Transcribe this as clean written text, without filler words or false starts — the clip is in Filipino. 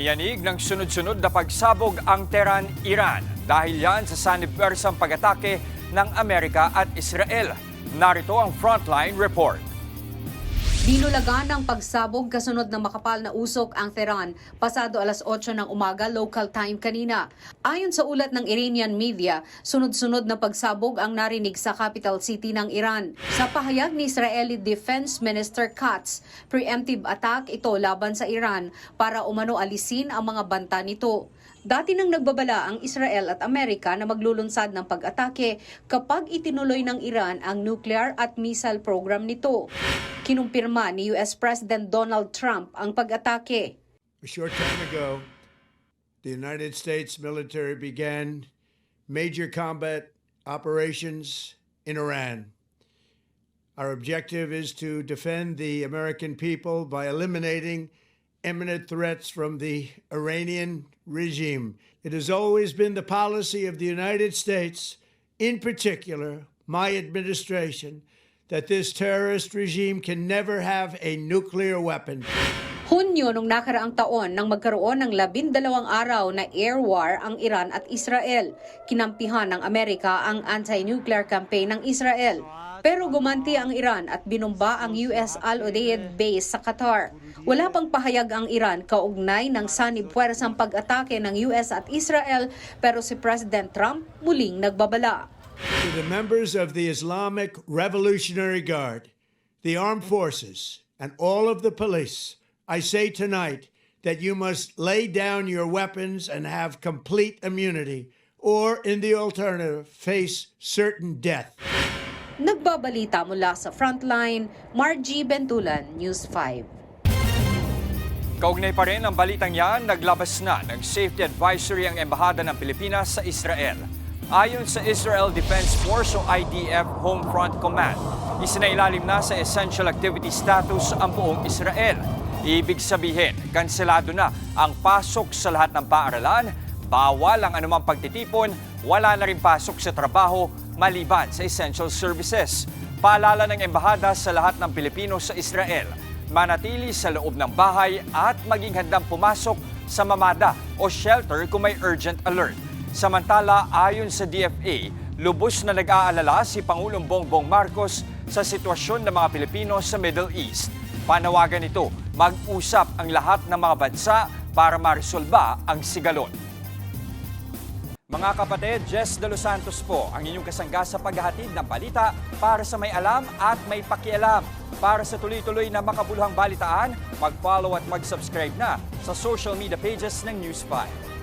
Iniyanig ng sunod-sunod na pagsabog ang Tehran, Iran dahil yan sa sanib-pwersang pag-atake ng Amerika at Israel. Narito ang Frontline Report. Dinulagan ng pagsabog kasunod ng makapal na usok ang Tehran pasado alas 8 ng umaga local time kanina. Ayon sa ulat ng Iranian media, sunod-sunod na pagsabog ang narinig sa capital city ng Iran. Sa pahayag ni Israeli Defense Minister Katz, preemptive attack ito laban sa Iran para umano alisin ang mga banta nito. Dati nang nagbabala ang Israel at Amerika na maglulunsad ng pag-atake kapag itinuloy ng Iran ang nuclear at missile program nito. Kinumpirma ni US President Donald Trump ang pag-atake. A short time ago, the United States military began major combat operations in Iran. Our objective is to defend the American people by eliminating imminent threats from the Iranian regime. It has always been the policy of the United States, in particular, my administration, that this terrorist regime can never have a nuclear weapon. Hunyo nung nakaraang taon nang magkaroon ng 12 araw na air war ang Iran at Israel. Kinampihan ng Amerika ang anti-nuclear campaign ng Israel. Pero gumanti ang Iran at binumba ang US Al Udeid base sa Qatar. Wala pang pahayag ang Iran kaugnay ng sanib-pwersang pag-atake ng US at Israel, pero si President Trump muling nagbabala. To the members of the Islamic Revolutionary Guard, the armed forces, and all of the police, I say tonight that you must lay down your weapons and have complete immunity, or in the alternative, face certain death. Nagbabalita mula sa Frontline, Margie Bentulan, News 5. Kaugnay pa rin ang balitang yan, naglabas na ng safety advisory ang Embahada ng Pilipinas sa Israel. Ayon sa Israel Defense Force o IDF Homefront Command, isinailalim na sa essential activity status ang buong Israel. Ibig sabihin, kanselado na ang pasok sa lahat ng paaralan, bawal ang anumang pagtitipon, wala na rin pasok sa trabaho maliban sa essential services. Paalala ng Embahada sa lahat ng Pilipino sa Israel, manatili sa loob ng bahay at maging handang pumasok sa mamada o shelter kung may urgent alert. Samantala, ayon sa DFA, lubos na nag-aalala si Pangulong Bongbong Marcos sa sitwasyon ng mga Pilipino sa Middle East. Panawagan nito, mag-usap ang lahat ng mga bansa para maresolba ang sigalot. Mga kapatid, Jess De Los Santos po ang inyong kasangga sa paghahatid ng balita para sa may alam at may pakialam. Para sa tuloy-tuloy na makabuluhang balitaan, mag-follow at mag-subscribe na sa social media pages ng News 5.